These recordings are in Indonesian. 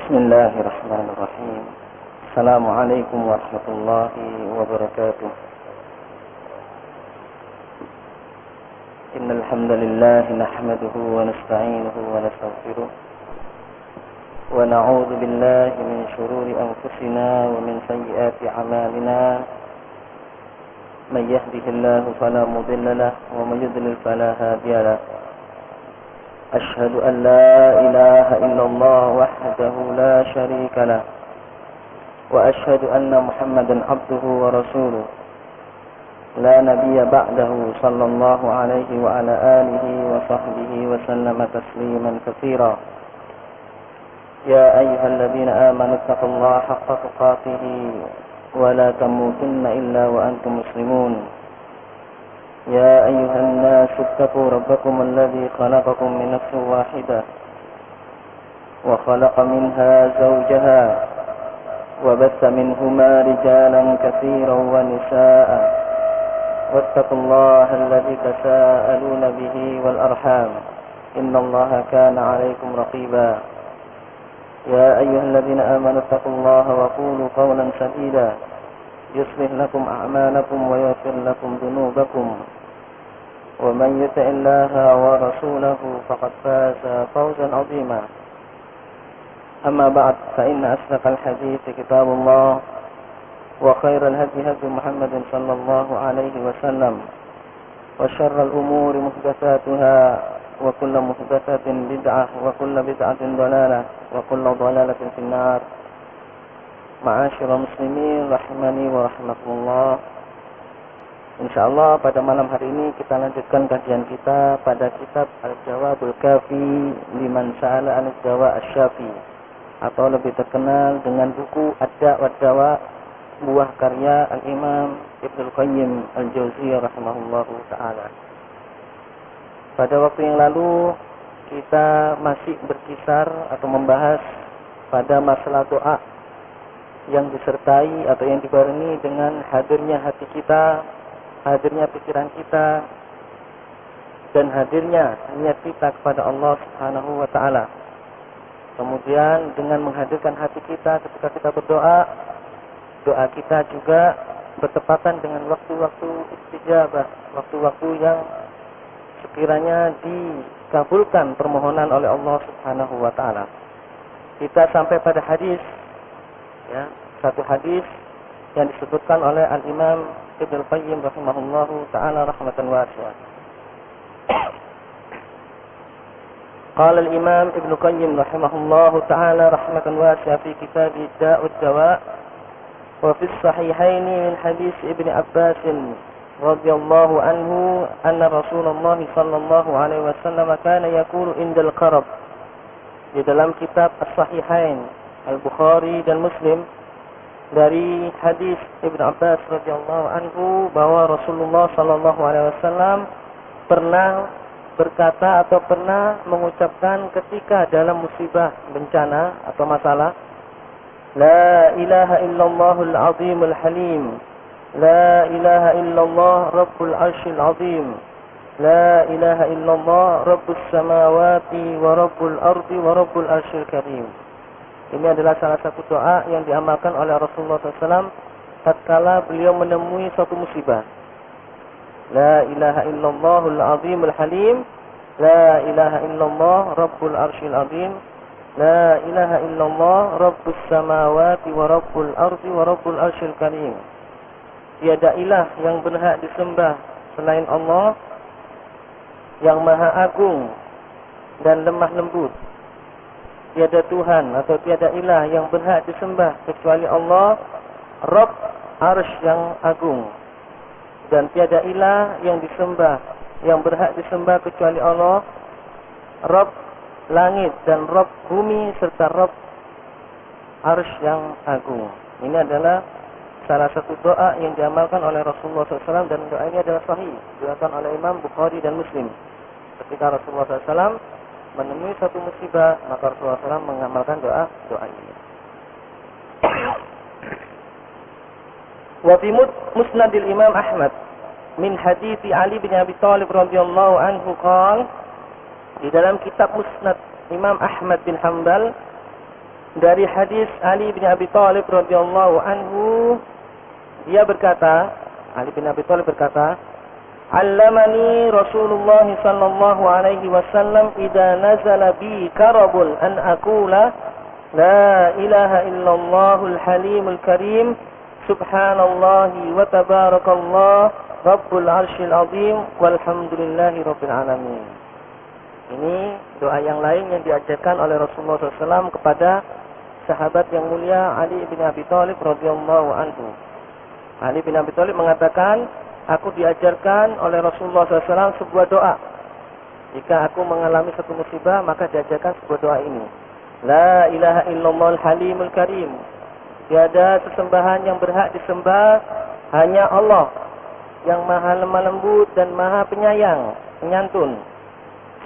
Bismillahirrahmanirrahim. Assalamualaikum warahmatullahi wabarakatuh. Innal hamdalillah nahmaduhu wa nasta'inuhu wa nastaghfiruh wa na'udzu billahi min shururi anfusina wa min sayyiati a'malina. May yahdihillahu fala mudilla lahu wa may yudlil fala hadiya lahu. أشهد أن لا إله إلا الله وحده لا شريك له وأشهد أن محمدا عبده ورسوله لا نبي بعده صلى الله عليه وعلى آله وصحبه وسلم تسليما كثيرا يا أيها الذين آمنوا اتقوا الله حق تقاته ولا تموتن إلا وأنتم مسلمون يا أيها الناس اتقوا ربكم الذي خلقكم من نفس واحدة وخلق منها زوجها وبث منهما رجالا كثيرا ونساء واتقوا الله الذي تساءلون به والأرحام إن الله كان عليكم رقيبا يا أيها الذين آمنوا اتقوا الله وقولوا قولا سديدا يصلح لكم أعمالكم ويغفر لكم ذنوبكم ومن يطع الله ورسوله فقد فاز فوزا عظيما أما بعد فإن أصدق الحديث كتاب الله وخير الهدي هدي محمد صلى الله عليه وسلم وشر الأمور محدثاتها وكل محدثة بدعة وكل بدعة ضلالة وكل ضلالة في النار. Ma'asyiral muslimin rahimani wa rahmatullah. Insyaallah pada malam hari ini kita lanjutkan kajian kita pada kitab Al-Jawabul Kafi liman sa'ala an-dawa asy-syafi, atau lebih terkenal dengan buku Ad-Da' wad-Dawa, buah karya Al-Imam Ibnul Qayyim Al-Jauziyah rahimahullahu taala. Pada waktu yang lalu kita masih berkisar atau membahas pada masalah doa yang disertai atau yang dibarengi dengan hadirnya hati kita, hadirnya pikiran kita, dan hadirnya niat kita kepada Allah Subhanahu wa taala. Kemudian dengan menghadirkan hati kita ketika kita berdoa, doa kita juga bertepatan dengan waktu-waktu istijabah, waktu-waktu yang sekiranya dikabulkan permohonan oleh Allah Subhanahu wa taala. Kita sampai pada hadis, ya, satu hadis yang disebutkan oleh Al-Imam Ibnul Qayyim rahimahullahu ta'ala rahmatan wasi'ah. Qala al-Imam Ibnul Qayyim rahimahullahu ta'ala rahmatan wasi'ah fi kitab Ad-Da' wad-Dawa wa fi as-sahihayn min hadis Ibn Abbas radhiyallahu anhu anna Rasulullah sallallahu alaihi wasallam kana yaqulu indal qarab. Di dalam kitab As-Sahihain Al-Bukhari dan Muslim dari hadis Ibn Abbas radhiyallahu anhu bahwa Rasulullah sallallahu alaihi wasallam pernah berkata atau pernah mengucapkan ketika dalam musibah, bencana atau masalah, la ilaha illallahul azimul halim, la ilaha illallah rabbul arsyil azim, la ilaha illallah rabbus samawati wa rabbul ardi wa rabbul arsyil karim. Ini adalah salah satu doa yang diamalkan oleh Rasulullah SAW tatkala beliau menemui suatu musibah. La ilaha illallahul azimul halim, la ilaha illallah rabbul arsyil azim, la ilaha illallah rabbus samawati wa rabbul ardi wa rabbul arsyil karim. Tiada ilah yang berhak disembah selain Allah yang maha agung dan lemah lembut. Tiada Tuhan atau tiada ilah yang berhak disembah kecuali Allah, Rabb Arsy yang agung. Dan tiada ilah yang disembah, yang berhak disembah kecuali Allah, Rabb langit dan Rabb bumi serta Rabb Arsy yang agung. Ini adalah salah satu doa yang diamalkan oleh Rasulullah SAW, dan doa ini adalah sahih, diriwayatkan oleh Imam Bukhari dan Muslim. Ketika Rasulullah SAW menemui satu musibah, maka Rasulullah SAW mengamalkan doa ini. Wa fi musnadil Imam Ahmad min hadits Ali bin Abi Thalib radhiyallahu anhu qala, di dalam kitab Musnad Imam Ahmad bin Hanbal dari hadis Ali bin Abi Thalib radhiyallahu anhu, dia berkata, Ali bin Abi Thalib berkata, "Allamani Rasulullah sallallahu alaihi wasallam idza nazala bi karabun an aqula la ilaha illallahul halimul karim subhanallahi wa tabarakallah rabbul arsyil azim walhamdulillahi rabbil alamin." Ini doa yang lain yang diajarkan oleh Rasulullah SAW kepada sahabat yang mulia Ali bin Abi Thalib radhiyallahu anhu. Ali bin Abi Thalib mengatakan, aku diajarkan oleh Rasulullah SAW sebuah doa. Jika aku mengalami satu musibah, maka diajarkan sebuah doa ini. La ilaha illallahul halimul karim. Tiada sesembahan yang berhak disembah, hanya Allah yang maha lemah lembut dan maha penyayang, penyantun.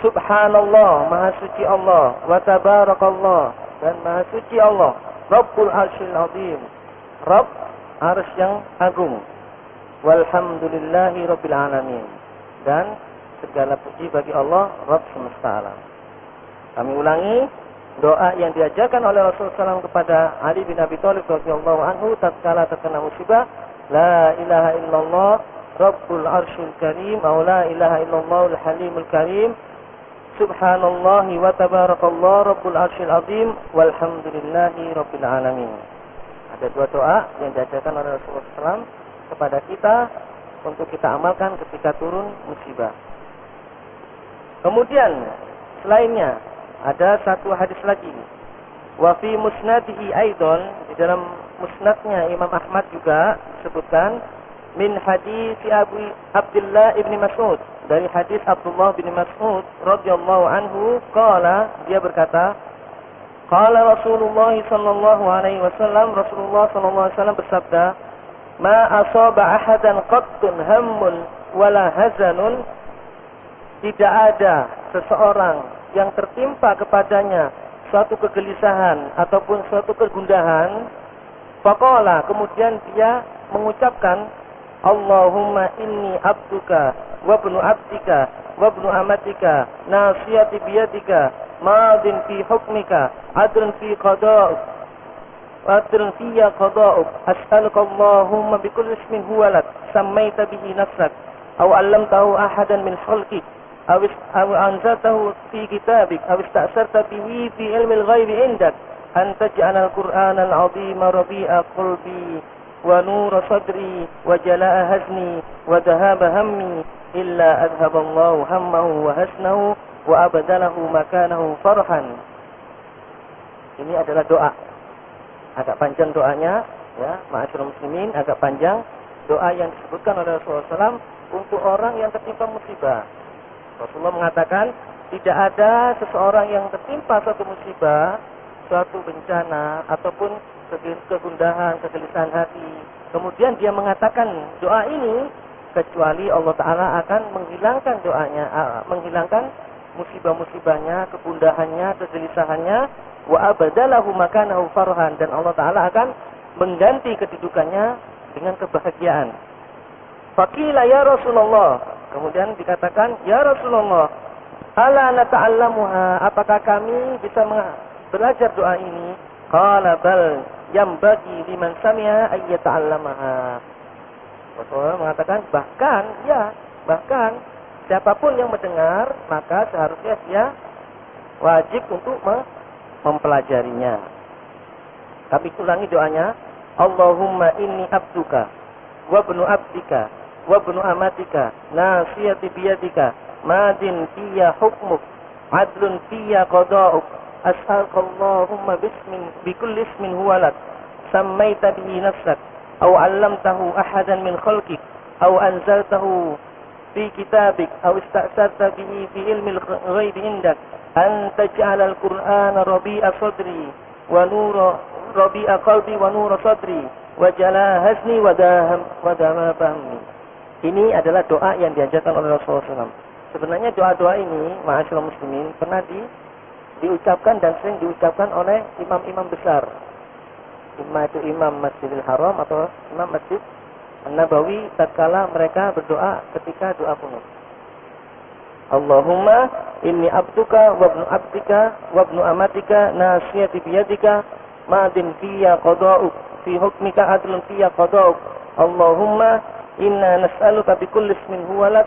Subhanallah, maha suci Allah. Wa tabarakallah, dan maha suci Allah. Rabbul arsyil azim, Rabb arsy yang agung. Walhamdulillahi rabbil alamin, dan segala puji bagi Allah Rabb semesta alam. Kami ulangi doa yang diajarkan oleh Rasulullah SAW kepada Ali bin Abi Thalib radhiyallahu anhu tatkala terkena musibah. La ilaha illallah Rabbul arsyil karim, atau la ilaha illallahul halimul karim, subhanallahi wa tabarakallah rabbul arsyil azim walhamdulillahi rabbil alamin. Ada dua doa yang diajarkan oleh Rasulullah SAW kepada kita untuk kita amalkan ketika turun musibah. Kemudian selainnya ada satu hadis lagi. Wa fi musnadihi aidan, di dalam musnadnya Imam Ahmad juga disebutkan, min hadis Abu Abdullah ibn Mas'ud, dari hadis Abdullah bin Mas'ud radhiyallahu anhu, qala, dia berkata, qala Rasulullah sallallahu alaihi wasallam, Rasulullah sallallahu alaihi wasallam bersabda, ma asaba ahadan qattun hammun wala hazanun, tidak ada seseorang yang tertimpa kepadanya suatu kegelisahan ataupun suatu kegundahan. Faqala, kemudian dia mengucapkan, Allahumma inni abduka wa ibnu abdika wa ibnu amatika nasiyati biyadika madin fi hukmika adlun fi qada'uk وَأَدْرٍ فِيَّ قَضَاءُكَ أَسْأَلُكَ اللَّهُمَّ بِكُلِّ اسْمٍ هُوَ لَكَ سَمَّيْتَ بِهِ نَفْسَكَ أَوْ عَلَّمْتَهُ أَحَدًا مِنْ خَلْقِكَ أَوْ أَنزَلْتَهُ فِي كِتَابِكَ أَوْ اسْتَأْثَرْتَ بِهِ فِي عِلْمِ الْغَيْبِ عِندَكَ أَنْ تَجْعَلَ الْقُرْآنَ الْعَظِيمَ رَبِيعَ قَلْبِي وَنُورَ صَدْرِي وَجَلَاءَ حَزْنِي وَذَهَابَ هَمِّي إِلَّا أَذْهَبَ اللَّهُ هَمَّهُ وَحَزْنَهُ وَأَبْدَلَهُ مَكَانَهُ فَرْحًا. Ini adalah doa. Agak panjang doanya, ya, ma'asyiral muslimin, agak panjang doa yang disebutkan oleh Rasulullah SAW untuk orang yang tertimpa musibah. Rasulullah mengatakan, tidak ada seseorang yang tertimpa suatu musibah, suatu bencana, ataupun kegundahan, kegelisahan hati, kemudian dia mengatakan doa ini, kecuali Allah Ta'ala akan menghilangkan doanya, menghilangkan musibah-musibahnya, kegundahannya, kegelisahannya, wa abadalahu makanahu farhan, dan Allah Ta'ala akan mengganti kedudukannya dengan kebahagiaan. Faqila ya Rasulullah, kemudian dikatakan, ya Rasulullah, ala nata'allamuha, apakah kami bisa belajar doa ini? Qala bal yambagi liman sami'a ay yata'allamaha. Rasulullah mengatakan, bahkan siapapun yang mendengar, maka seharusnya dia wajib untuk mempelajarinya. Kami ulangi doanya. Allahumma inni abduka wa ibnu abdika wa ibnu amatika nasiyati biyadika madin fiyya hukmuk adlun fiyya qada'uk as'aluka Allahumma bikulli ismin huwa lak sammaita bihi nafsak aw 'allamtahu ahadan min khalqik aw anzaltahu fi kitabik aw ista'sarta bihi fi ilmil ghaibi indak an taj'ala al-Qur'ana rabi'a sadri wa nura rabi'a qalbi wa nura sadri wa jala hazni wa dama fahmi. Ini adalah doa yang diajarkan oleh Rasulullah SAW. Sebenarnya doa-doa ini, ma'asyiral muslimin, pernah diucapkan dan sering diucapkan oleh imam-imam besar. Itu imam Masjidil Haram atau imam Masjid An-Nabawi tatkala mereka berdoa ketika doa qunut. Allahumma inni abduka wa ibnu abdika wa ibnu amatika nasiyati biyadika madin fiyya qada'uk fi hukmika adlun fiyya qada'uk Allahumma inna nas'aluka bi kulli ismin huwa lak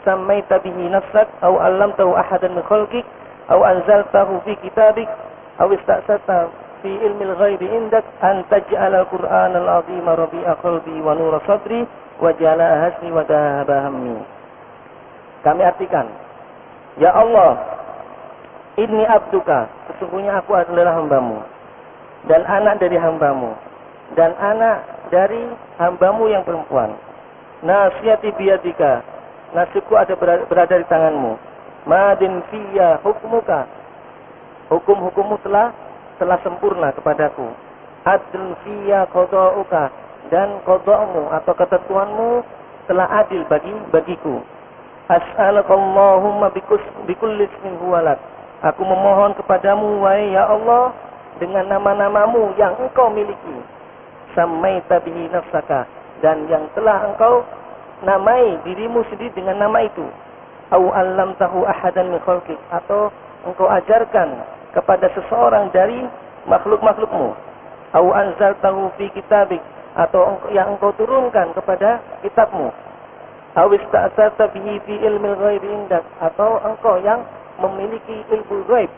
sammaita bihi nafsak aw 'allamtahu ahadan min khalqik aw anzaltahu fi kitabik aw ista'sarta fi ilmil ghaibi indak an taj'ala al-Qur'ana al-'azima rabi'a qalbi wa nura sadri wa jala'a hazni wa dhahaba hammi. Kami artikan, ya Allah, inni abduka, sesungguhnya aku adalah hambamu, dan anak dari hambamu, dan anak dari hambamu yang perempuan. Nasiyati biyadika, nasibku ada berada di tanganmu. Madin fiyya hukmuka, hukum-hukummu telah sempurna kepadaku. Adlun fiyya qada'uka, dan qada'mu atau ketentuanmu telah adil bagiku. As'alakallahumma bikulli ismin huwa lak. Aku memohon kepadamu, wahai ya Allah, dengan nama-namamu yang engkau miliki. Sammaita bihi nafsaka, dan yang telah engkau namai dirimu sendiri dengan nama itu. Au 'allamtahu ahadan min khalqik, atau engkau ajarkan kepada seseorang dari makhluk-makhlukmu. Au anzaltahu fi kitabik, atau yang engkau turunkan kepada kitabmu. Aw ista'sarta bihi fi ilmil ghaibi indak, atau engkau yang memiliki ilmu ghaib.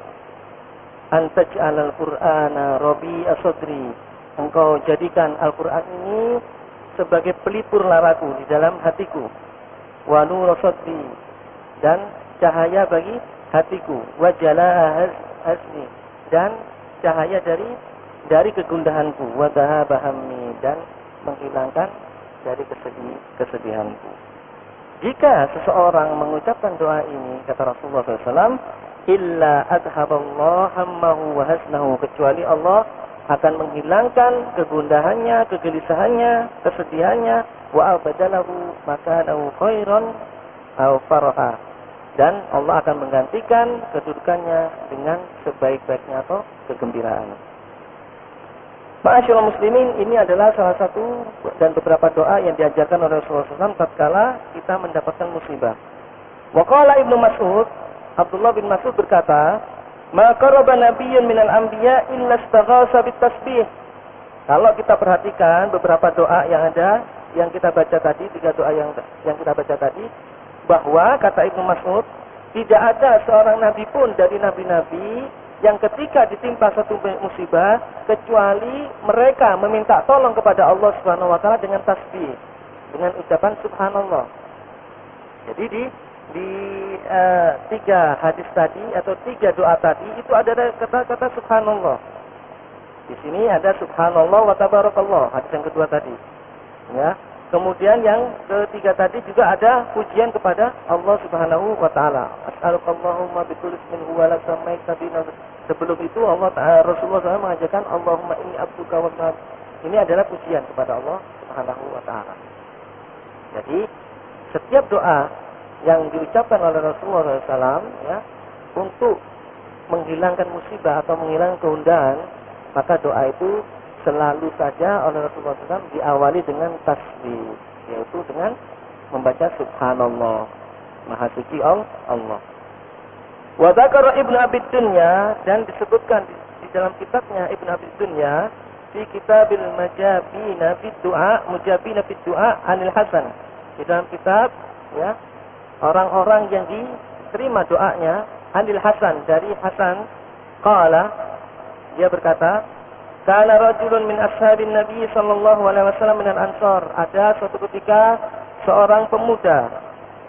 Antaj'alal Qur'ana rabi'a sadri, engkau jadikan Al-Qur'an ini sebagai pelipur laraku di dalam hatiku. Wa nura sadri, dan cahaya bagi hatiku. Wa jala'a hazni, dan cahaya dari kegundahanku. Wa dhahaba hammi, dan menghilangkan dari kesedihanku. Jika seseorang mengucapkan doa ini, kata Rasulullah SAW, illa adhaballahu hammahu wa hasnahu, kecuali Allah akan menghilangkan kegundahannya, kegelisahannya, kesedihannya, wa abadalahu makanahu khairan aw faraha, dan Allah akan menggantikan kedudukannya dengan sebaik-baiknya atau kegembiraan. Ma'asyiral muslimin, ini adalah salah satu dan beberapa doa yang diajarkan oleh Rasulullah SAW tatkala kita mendapatkan musibah. Wa qala Ibnu Mas'ud, Abdullah bin Mas'ud berkata, "Ma qaraba nabiyyun minal anbiya illa istaghasa bitasbih." Kalau kita perhatikan beberapa doa yang ada, yang kita baca tadi, 3 doa yang kita baca tadi, bahwa kata Ibnu Mas'ud, tidak ada seorang nabi pun dari nabi-nabi yang ketika ditimpa satu musibah kecuali mereka meminta tolong kepada Allah Subhanahu wa taala dengan tasbih, dengan ucapan subhanallah. Jadi di 3 hadis tadi atau 3 doa tadi itu ada kata-kata subhanallah. Di sini ada subhanallah wa tabarakallah, hadis yang kedua tadi. Ya. Kemudian yang ketiga tadi juga ada pujian kepada Allah Subhanahu wa taala. As'alukallahumma bikulli ismin huwa lak sammaita bihi. Sebelum itu Rasulullah SAW mengajarkan Allahumma inni abduka wa abduka. Ini adalah pujian kepada Allah Subhanahu wa taala. Jadi setiap doa yang diucapkan oleh Rasulullah SAW ya, untuk menghilangkan musibah atau menghilangkan keundahan, maka doa itu selalu saja oleh Rasulullah SAW diawali dengan tasbih, yaitu dengan membaca subhanallah, maha suci Allah. Wa dzakara Ibnu Abi Dunya, dan disebutkan di dalam kitabnya Ibnu Abi Dunya di Kitabil Mujabina bid Du'a Anil Hasan. Di dalam kitab ya, orang-orang yang diterima doanya Anil Hasan, dari Hasan, qala, dia berkata, kana rajulun min ashabin Nabi sallallahu alaihi wasallam minal Ansar. Ada suatu ketika seorang pemuda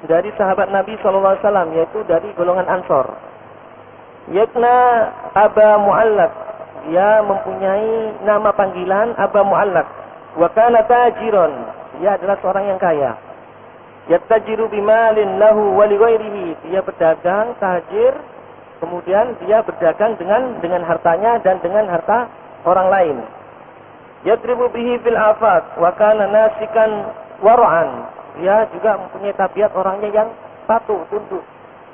dari sahabat Nabi sallallahu alaihi wasallam, yaitu dari golongan Ansar. Yakna Aba Mu'allaq. Dia mempunyai nama panggilan Aba Mu'allaq. Wa kana tajiran. Dia adalah seorang yang kaya. Yattajiru bimalin lahu wa li ghairihi. Dia berdagang, tajir, kemudian dia berdagang dengan hartanya dan dengan harta orang lain. Yadribu bihi fil afaq wa kana nasikan wara'an. Dia juga mempunyai tabiat orangnya yang patuh, tunduk,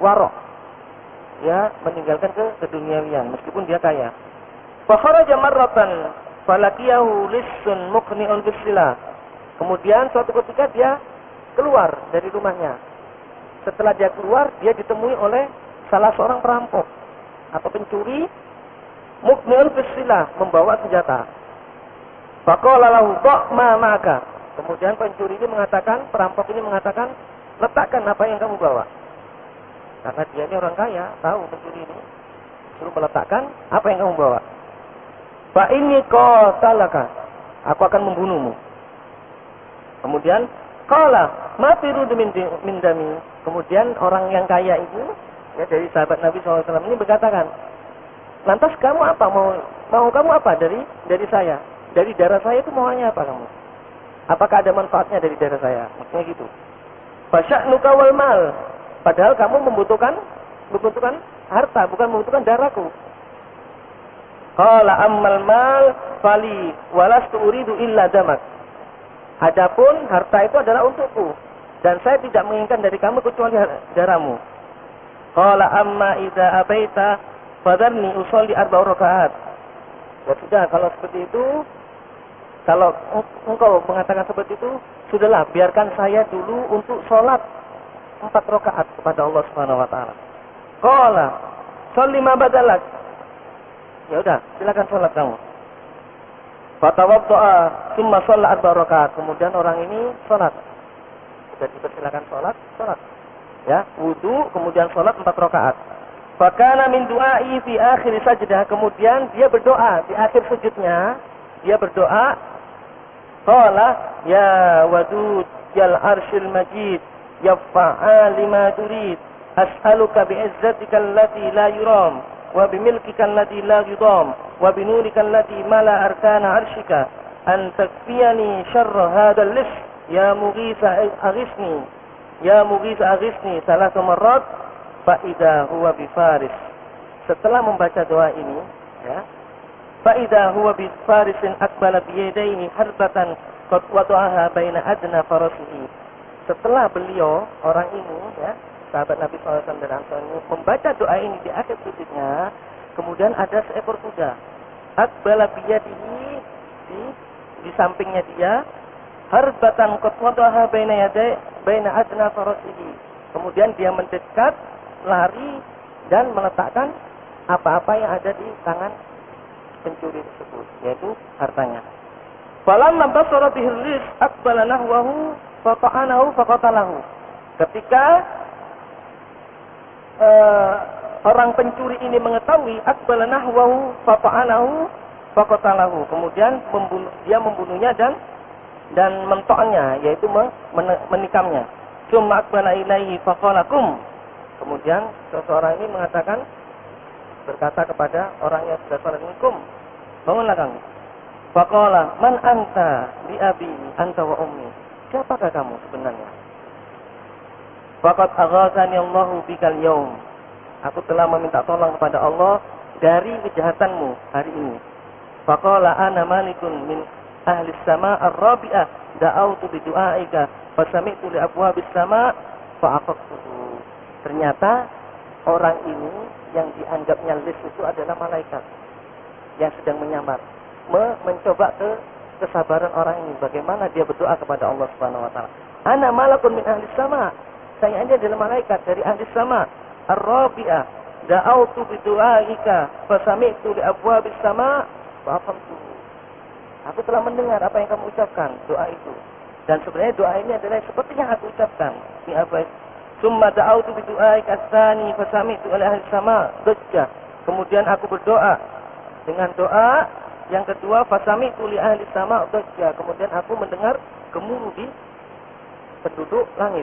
wara'. Ya, meninggalkan keduniawian meskipun dia kaya. Fa kharaja marratan falaqiyahu lissun muqni'un bisila. Kemudian suatu ketika dia keluar dari rumahnya. Setelah dia keluar, dia ditemui oleh salah seorang perampok atau pencuri Mukmil fisilah, membawa senjata. Faqala lahu ma ma'aka. Kemudian pencuri ini mengatakan, perampok ini mengatakan, letakkan apa yang kamu bawa. Karena dia ini orang kaya, tahu pencuri ini. Suruh meletakkan apa yang kamu bawa. Fa inni qatalaka. Aku akan membunuhmu. Kemudian qala ma turidu min dami. Kemudian orang yang kaya itu, ya, dari sahabat Nabi SAW ini berkatakan, lantas kamu apa? Mau kamu apa dari saya? Dari darah saya itu maunya apa kamu? Apakah ada manfaatnya dari darah saya? Maksudnya gitu. Fasya'nuka wal mal. Padahal kamu membutuhkan harta, bukan membutuhkan darahku. Qala ammal mal fali walastu uridu illa damak. Adapun harta itu adalah untukku dan saya tidak menginginkan dari kamu kecuali darahmu. Qala amma idza abaita fadharni usolli 4 rakaat. Ya sudah, kalau seperti itu, kalau engkau mengatakan seperti itu, sudahlah, biarkan saya dulu untuk sholat 4 rakaat kepada Allah Subhanahu wa taala. Qala sholli ma badalak. Ya udah, silakan sholat kamu. Fatawadda'a tsumma shalla 4 rakaat. Kemudian orang ini sholat. Sudah dipersilakan sholat. Ya, wudu, kemudian sholat 4 rakaat. Fakana min du'ai fi akhir sajdah. Kemudian dia berdoa di akhir sujudnya. Dia berdoa, qala ya wadud yal arsyil majid ya fa'al lima turid as'aluka bi'izzatika allati la yuram wa bimilkika allati la yudam wa binurika allati mala arkana arsyika an takfiyani syarra hadzal lis ya mughisa aghithni 3 marrat fa idza huwa bi faris. Setelah membaca doa ini, ya, fa idza huwa bi farisin aqbala bi yadayhi harbatan qad wada'aha baina adna farasihi. Setelah beliau, orang ini, ya, sahabat Nabi SAW dan Ansar ini membaca doa ini di akhir sujudnya, kemudian ada seekor kuda aqbala bi yadihi, di sampingnya dia, harbatan qad wada'aha baina adna farasihi. Kemudian dia mendekat, lari dan meletakkan apa-apa yang ada di tangan pencuri tersebut, yaitu hartanya. Falamma basara bihir ris aqbala nahwahu faqa'anahu faqatalahu. Ketika orang pencuri ini mengetahui aqbala nahwahu faqa'anahu faqatalahu, kemudian dia membunuhnya dan mentoknya, yaitu menikamnya. Summa aqbala ilaihi faqalakum. Kemudian seseorang ini berkata kepada orang yang sudah salat, "Kum, bangunlah kamu." Faqala, "Man anta bi abi anta wa ummi?" Siapakah kamu sebenarnya? Faqad aghazani Allahu bikal yaum. Aku telah meminta tolong kepada Allah dari kejahatanmu hari ini. Faqala ana malikun min ahli sama ar-rabi'ah da'autu bi du'aika fasami'tu li abwabis sama fa'aqaqtuhu. Ternyata orang ini yang dianggapnya lis itu adalah malaikat yang sedang menyamar, mencoba kesabaran orang ini, bagaimana dia berdoa kepada Allah Subhanahu wa taala. Ana malakun min ahli sama. Saya ini adalah malaikat dari ahli sama. Ar-rabi'ah da'autu bi du'aika fasami'tu li abwabis sama fa'aqamtu. Aku telah mendengar apa yang kamu ucapkan, doa itu. Dan sebenarnya doa ini adalah seperti yang aku ucapkan. Ini apa? Summa da'autu bi du'aika tsani fasami'tu li ahli sama dajjah. Kemudian aku berdoa dengan doa yang kedua, fasami'tu li ahli sama dajjah. Kemudian aku mendengar gemuruh di penduduk langit.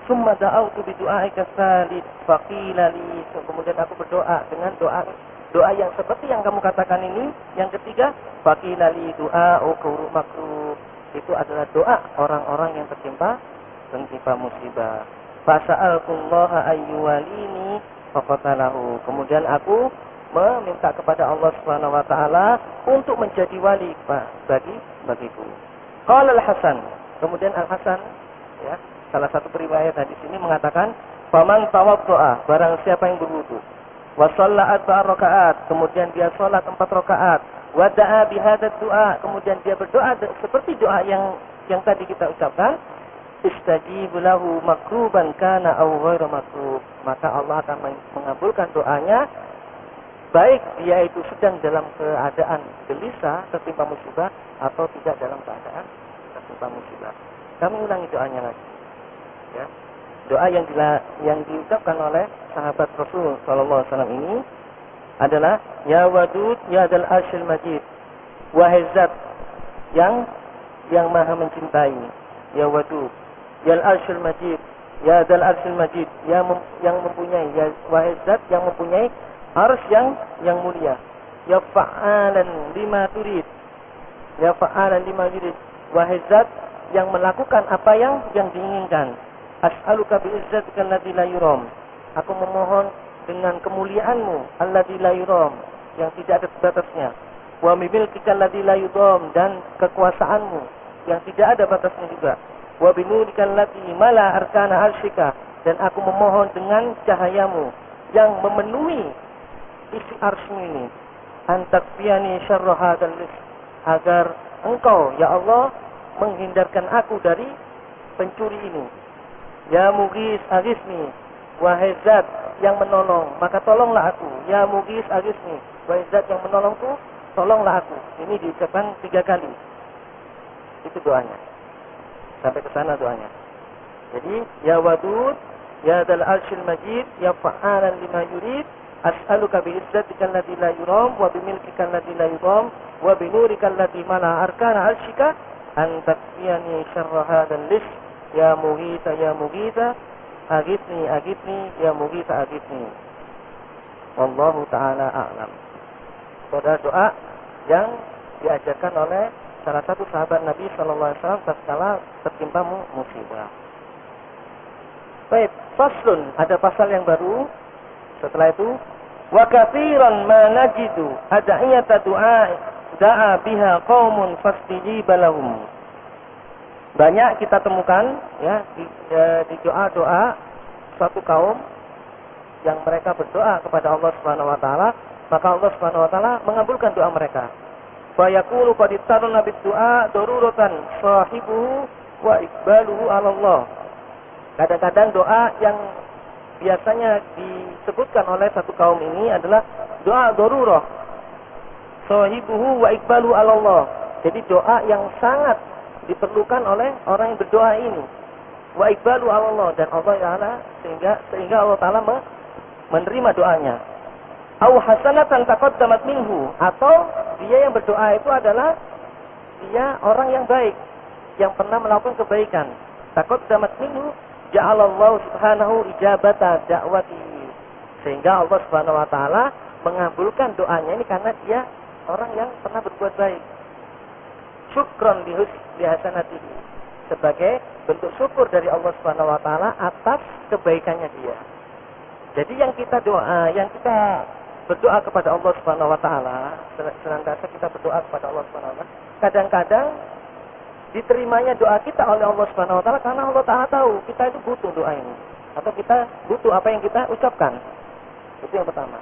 Summa da'autu bi du'aika tsalits faqila li. Kemudian aku berdoa dengan doa yang seperti yang kamu katakan ini. Yang ketiga, faqila li du'a'u quru makruh. Itu adalah doa orang-orang yang tertimpa musibah. Fasa'altullaha ayyuwalini faqatalahu. Kemudian aku meminta kepada Allah Subhanahu wa taala untuk menjadi wali bagiku. Qala Al-Hasan. Kemudian Al-Hasan, ya, salah satu periwayat hadis ini mengatakan, "Faman tawaddoa, barang siapa yang berwudu, wa shalla 4 rakaat, kemudian dia salat 4 rakaat, wa da'a bi hadzal du'a, kemudian dia berdoa seperti doa yang tadi kita ucapkan, istajibu lahu makruban kana aw ghairu makrub." Maka Allah akan mengabulkan doanya baik dia itu sedang dalam keadaan gelisah tertimpa musibah atau tidak dalam keadaan tertimpa musibah. Kami ulangi doanya lagi. Ya. Doa yang diucapkan oleh sahabat Rasul sallallahu alaihi wasallam ini adalah ya wadud ya dal arsyil majid, wahai zat yang maha mencintai, ya wadud ya al arsyil majid, ya dal arsyil majid, yang mempunyai, ya wahai zat yang mempunyai arsy yang mulia, ya fa'alan lima turid, ya fa'alan lima yurid, wahai zat yang melakukan apa yang diinginkan. As'aluka bi'izzatika alladzi la yuram. Aku memohon dengan kemuliaanmu alladzi la yuram, yang tidak ada batasnya. Wa bimilkika alladzi la yudam, dan kekuasaanmu yang tidak ada batasnya juga. Wa binurika alladzi mala arkana arsyika, dan aku memohon dengan cahayamu yang memenuhi isi arsy ini. Antakfiyani syarra hadzal lis, agar engkau ya Allah menghindarkan aku dari pencuri ini. Ya Mughis aghithni, wahai zat yang menolong, maka tolonglah aku. Ya Mughis aghithni, wahai zat yang menolongku, tolonglah aku. Ini diucapkan 3 kali. Itu doanya. Sampai ke sana doanya. Jadi ya wadud, ya dal arsyil majid, ya fa'alan lima yurid, as'aluka bi'izzatika alladzi la yuram, wa bimilkika alladzi la yudam, wa binurika alladzi mala arkana arsyika, an takfiyani syarra hadzal lis. Ya Mughitha, ya Mughitha, aghithni, aghithni, ya Mughitha, aghithni. Wallahu ta'ala a'lam. Pada doa yang diajarkan oleh salah satu sahabat Nabi sallallahu alaihi wasallam tatkala tertimpa musibah. Baik, faslun, ada pasal yang baru. Setelah itu, wa katsiran ma najidu ad'iyata du'a da'a biha qaumun fastajiba lahum. Banyak kita temukan ya di doa-doa suatu kaum yang mereka berdoa kepada Allah Subhanahu wa taala, maka Allah Subhanahu wa taala mengabulkan doa mereka. Fa yaqulu qad tarana bid du'a daruratan sahibuhu wa iqbaluhu 'ala Allah. Kadang-kadang doa yang biasanya disebutkan oleh satu kaum ini adalah doa darurah. Sahibuhu wa iqbaluhu 'ala Allah. Jadi doa yang sangat diperlukan oleh orang yang berdoa ini. Wa iqbalu Allah, dan Allah Ta'ala sehingga Allah Ta'ala menerima doanya. Au hasanatan taqaddamat minhu, atau dia yang berdoa itu adalah dia orang yang baik, yang pernah melakukan kebaikan. Taqaddamat minhu ja'alallahu subhanahu ijabata da'wati, sehingga Allah Subhanahu wa taala mengabulkan doanya ini karena dia orang yang pernah berbuat baik. Syukron bihasanatihi, sebagai bentuk syukur dari Allah Subhanahu wa taala atas kebaikannya dia. Jadi yang kita berdoa kepada Allah Subhanahu wa taala, senantiasa kita berdoa kepada Allah Subhanahu wa taala. Kadang-kadang diterimanya doa kita oleh Allah Subhanahu wa taala karena Allah Taala tahu kita itu butuh doa ini, atau kita butuh apa yang kita ucapkan. Itu yang pertama.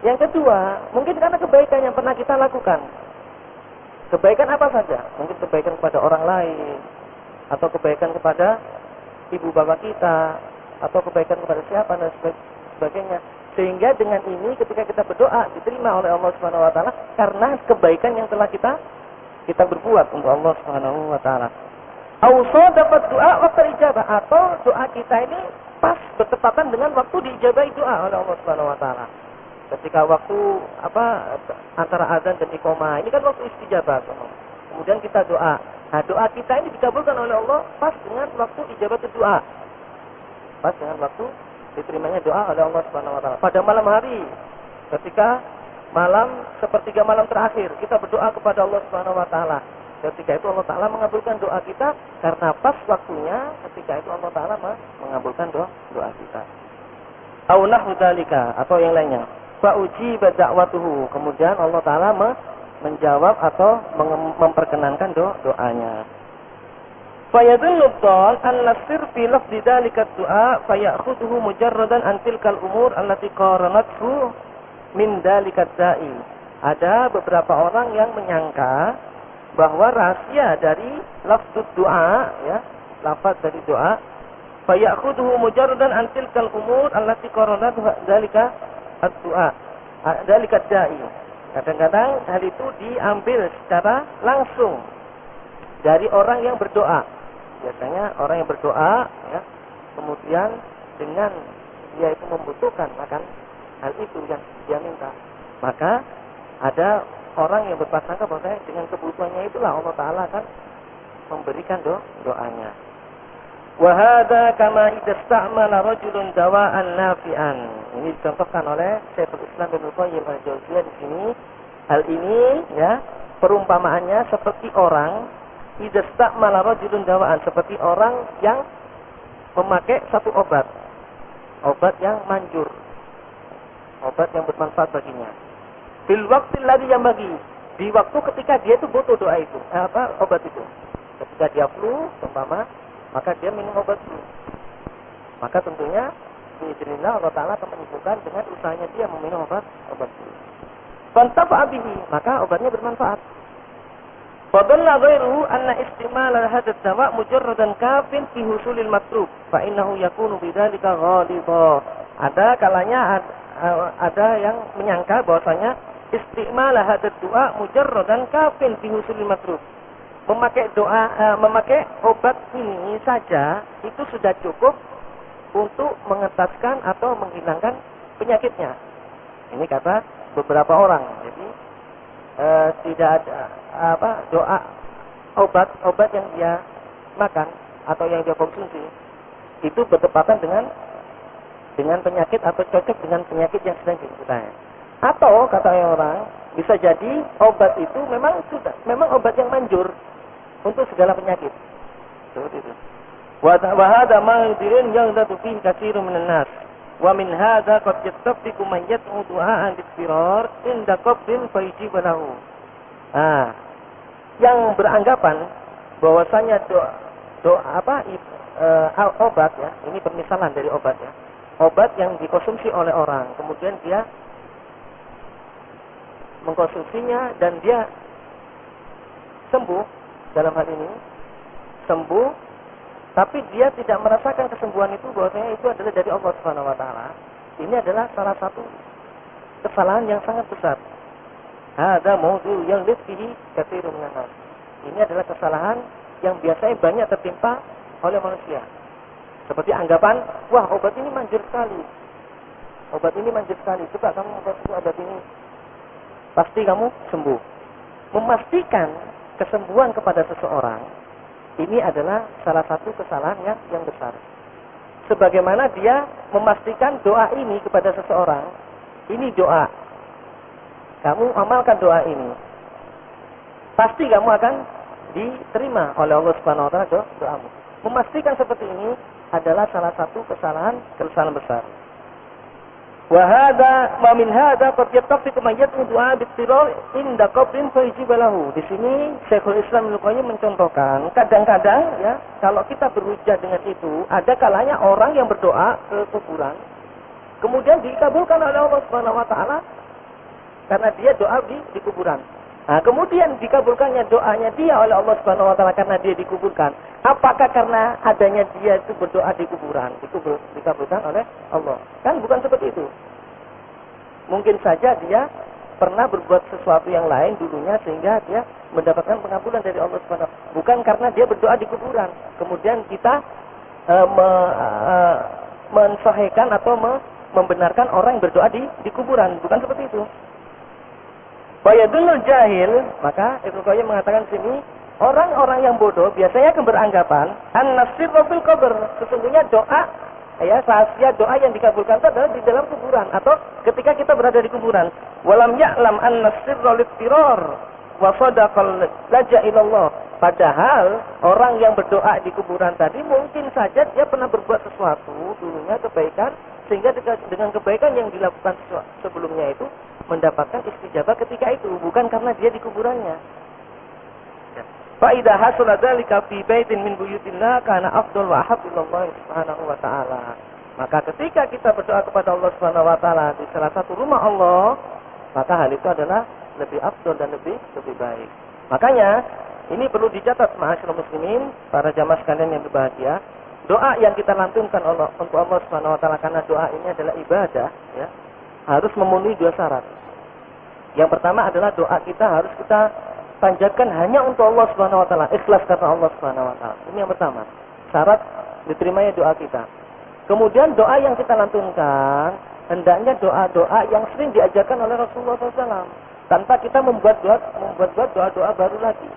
Yang kedua, mungkin karena kebaikan yang pernah kita lakukan. Kebaikan apa saja? Mungkin kebaikan kepada orang lain, atau kebaikan kepada ibu bapak kita, atau kebaikan kepada siapa dan sebagainya. Sehingga dengan ini ketika kita berdoa diterima oleh Allah Subhanahu wa taala karena kebaikan yang telah kita berbuat untuk Allah Subhanahu wa taala. Auso dapat doa waktu ijabah, atau doa kita ini pas bertepatan dengan waktu diijabahi doa oleh Allah Subhanahu wa taala. Ketika waktu antara azan dan iqamah, ini kan waktu istijabah. Kemudian kita doa. Nah, doa kita ini dikabulkan oleh Allah pas dengan waktu ijabah doa. Pas dengan waktu diterimanya doa oleh Allah Subhanahu wa taala. Pada malam hari, ketika malam sepertiga malam terakhir, kita berdoa kepada Allah Subhanahu wa taala. Ketika itu Allah taala mengabulkan doa kita karena pas waktunya, ketika itu Allah taala mengabulkan doa kita. Au nahwu dzalika, atau yang lainnya. Fa ujiba da'watuhu, kemudian Allah taala menjawab atau memperkenankan doanya. Fa yadullu dhal anna sir fi lafzi dzalika du'a fa ya'khudhuhu mujarradan an tilkal umur allati qaranathu min dzalika da'i. Ada beberapa orang yang menyangka bahwa rahasia dari lafz doa, ya, lafaz dari doa, fa ya'khudhuhu mujarradan an tilkal umur allati qaranathu dzalika ad-du'a. dzalika da'i. Kadang-kadang hal itu diambil secara langsung dari orang yang berdoa. Biasanya orang yang berdoa, ya, kemudian dengan dia itu membutuhkan akan hal itu yang dia minta, maka ada orang yang berprasangka bahwa dengan kebutuhannya itulah Allah Ta'ala akan memberikan doanya. Wa hadza kama idasta'mala rajulun dawa'an nafi'an. Ini dicontohkan oleh Syekhul Islam Ibnu Qayyim al-Jauziyah di sini. Hal ini, ya, perumpamaannya seperti orang idasta'mala rajulun dawa'an, seperti orang yang memakai satu obat yang manjur, obat yang bermanfaat baginya. Bil waqtil ladzi yambaghi, di waktu ketika dia itu butuh doa itu, obat itu. Ketika dia flu, umpama, maka dia minum obat flu. Maka tentunya biiznillah Allah Ta'ala akan menyembuhkan dengan usahanya dia meminum obat flu. Fantafa'a bihi, maka obatnya bermanfaat. Fadalla ghairuhu anna istimal hadha ad-dawa' mujarradan kafin fi husulil matlub fa innahu yakunu bidzalika ghalidha. Ada kalanya ada yang menyangka bahwasanya istimal hadha ad-du'a mujarradan kafin fi husulil matlub. Memakai obat ini saja itu sudah cukup untuk mengentaskan atau menghilangkan penyakitnya. Ini kata beberapa orang. Jadi tidak ada doa obat yang dia makan atau yang dia konsumsi itu bertepatan dengan penyakit atau cocok dengan penyakit yang sedang dideritanya. Atau kata orang, bisa jadi obat itu memang obat yang manjur untuk segala penyakit. Seperti itu. Wa hadza ma yudirun yang fihi katsirun minan nas. Wa min hadza qad yattafiqu man yad'u du'aan bil-firar inda qabrin fa yujibu lahu. Yang beranggapan bahwasanya obat, ya, ini permisalan dari obat, ya. Obat yang dikonsumsi oleh orang, kemudian dia mengkonsumsinya dan dia sembuh, dalam hal ini sembuh, tapi dia tidak merasakan kesembuhan itu bahwasanya itu adalah dari Allah Subhanahu wa taala. Ini adalah salah satu kesalahan yang sangat besar. Hadza mawdu' yang fihi katsirun minan nas. Ini adalah kesalahan yang biasanya banyak tertimpa oleh manusia. Seperti anggapan, wah obat ini manjur sekali. Obat ini manjur sekali. Coba kamu mengkonsumsi obat ini, pasti kamu sembuh. Memastikan kesembuhan kepada seseorang, ini adalah salah satu kesalahan yang besar. Sebagaimana dia memastikan doa ini kepada seseorang, ini doa, kamu amalkan doa ini, pasti kamu akan diterima oleh Allah Subhanahu wa taala doamu. Memastikan seperti ini adalah salah satu kesalahan besar. Wa hadza ma min hadza qad yattafiqu man yad'u du'a bi-ittirar inda qabrin fa yujibu lahu. Di sini Syekhul Islam Ibnu Qayyim mencontohkan, kadang-kadang, ya, kalau kita berhujjah dengan itu, ada kalanya orang yang berdoa ke kuburan kemudian dikabulkan oleh Allah Subhanahu wa taala karena dia doa di kuburan. Nah, kemudian dikabulkannya doanya dia oleh Allah Subhanahu wa taala karena dia dikuburkan. Apakah karena adanya dia itu berdoa di kuburan dikabulkan oleh Allah? Kan bukan seperti itu. Mungkin saja dia pernah berbuat sesuatu yang lain dulunya sehingga dia mendapatkan pengampunan dari Allah Subhanahu wa taala. Bukan karena dia berdoa di kuburan. Kemudian kita mensahihkan atau membenarkan orang yang berdoa di kuburan. Bukan seperti itu. Fayadulul jahil, maka Ibnu Qayyim mengatakan di sini, orang-orang yang bodoh biasanya akan beranggapan an-nasirru fil qabr, sesungguhnya doa, ya, rahasia doa yang dikabulkan itu adalah di dalam kuburan atau ketika kita berada di kuburan. Walam ya'lam an-nasirru lit-tirar wa sadaqal laja ilallah. Padahal orang yang berdoa di kuburan tadi mungkin saja dia pernah berbuat sesuatu dulunya kebaikan, sehingga dengan kebaikan yang dilakukan sebelumnya itu mendapatkan istijabah ketika itu, bukan karena dia di kuburannya. Fa idza hasala dzalika fi baitin min buyutillah kana afdal wa ahabbu ilallah subhanahu wa ta'ala. Maka ketika kita berdoa kepada Allah Subhanahu wa taala di salah satu rumah Allah, maka hal itu adalah lebih afdal dan lebih baik. Makanya ini perlu dicatat ma'asyiral muslimin, para jamaah sekalian yang berbahagia, doa yang kita lantunkan untuk Allah Subhanahu wa taala, karena doa ini adalah ibadah, ya. harus memenuhi 2 syarat. Yang pertama adalah doa kita harus kita panjatkan hanya untuk Allah Subhanahu wa taala, ikhlas karena Allah Subhanahu wa taala. Ini yang pertama, syarat diterimanya doa kita. Kemudian doa yang kita lantunkan hendaknya doa-doa yang sering diajarkan oleh Rasulullah SAW, tanpa kita membuat doa-doa baru lagi.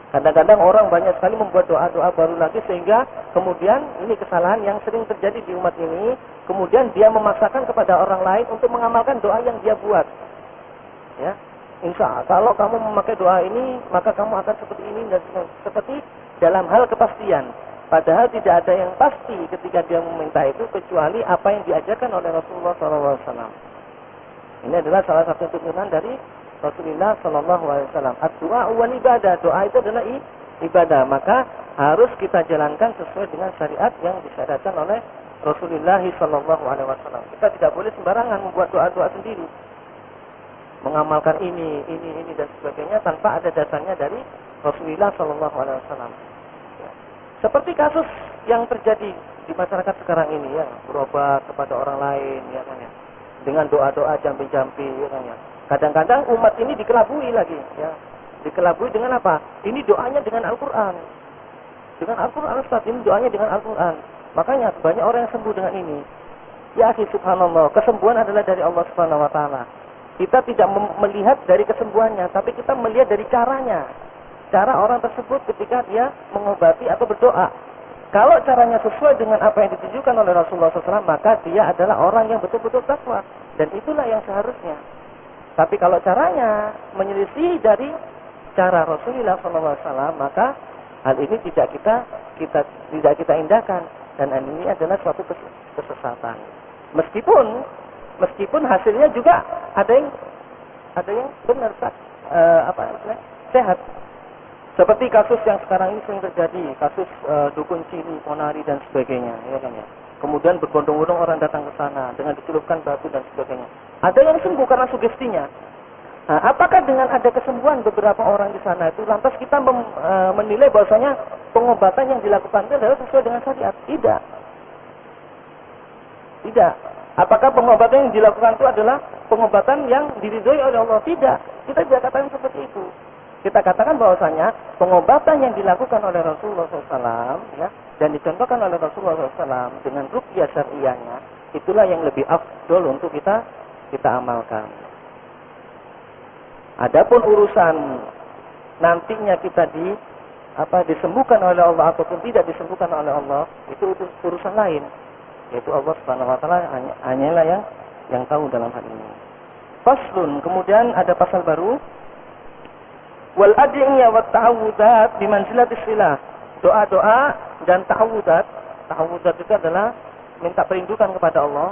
Kadang-kadang orang banyak sekali membuat doa-doa baru lagi, sehingga kemudian ini kesalahan yang sering terjadi di umat ini. Kemudian dia memaksakan kepada orang lain untuk mengamalkan doa yang dia buat. Ya, insya Allah kalau kamu memakai doa ini, maka kamu akan seperti ini dan seperti dalam hal kepastian. Padahal tidak ada yang pasti ketika dia meminta itu kecuali apa yang diajarkan oleh Rasulullah SAW. Ini adalah salah satu turunan dari Rasulullah SAW. Ad-du'a wal ibadah, doa itu adalah ibadah, maka harus kita jalankan sesuai dengan syariat yang disyariatkan oleh Rasulullah SAW. Kita tidak boleh sembarangan membuat doa-doa sendiri, mengamalkan ini dan sebagainya tanpa ada dasarnya dari Rasulullah SAW. Seperti kasus yang terjadi di masyarakat sekarang ini, ya, berobat kepada orang lain, ya kan ya, dengan doa-doa jampi-jampi, ya kan ya. Kadang-kadang umat ini dikelabui lagi, ya, dikelabui dengan apa? Ini doanya dengan Al-Quran, Ustaz, ini doanya dengan Al-Quran. Makanya banyak orang yang sembuh dengan ini. Ya, subhanallah, kesembuhan adalah dari Allah Subhanahu Wa Taala. Kita tidak melihat dari kesembuhannya, tapi kita melihat dari caranya. Cara orang tersebut ketika dia mengobati atau berdoa. Kalau caranya sesuai dengan apa yang ditujukan oleh Rasulullah SAW, maka dia adalah orang yang betul-betul takwa. Dan itulah yang seharusnya. Tapi kalau caranya menyelisih dari cara Rasulullah SAW, maka hal ini tidak kita indahkan. Dan ini adalah suatu kesesatan. Meskipun hasilnya juga ada yang benar, sehat. Seperti kasus yang sekarang ini sering terjadi, kasus dukun ciri, ponari dan sebagainya, ya kan ya. Kemudian berbondong-bondong orang datang ke sana dengan dicelupkan batu dan sebagainya. Ada yang sembuh karena sugestinya. Nah, apakah dengan ada kesembuhan beberapa orang di sana itu lantas kita menilai bahwasanya pengobatan yang dilakukan itu adalah sesuai dengan syariat? Tidak. Apakah pengobatan yang dilakukan itu adalah pengobatan yang diridhoi oleh Allah? Tidak. Kita tidak katakan seperti itu. Kita katakan bahwasanya pengobatan yang dilakukan oleh Rasulullah SAW, ya, dan dicontohkan oleh Rasulullah SAW dengan ruqyah syariahnya, itulah yang lebih afdol untuk kita amalkan. Adapun urusan nantinya kita disembuhkan oleh Allah ataupun tidak disembuhkan oleh Allah, itu urusan lain, yaitu Allah Subhanahu Wa Taala hanyalah yang tahu dalam hal ini. Faslun, kemudian ada pasal baru. Wal ad'iyah wat ta'awudzat bimanzilatis silah. Doa-doa dan ta'awudzat. Ta'awudzat itu adalah minta perlindungan kepada Allah.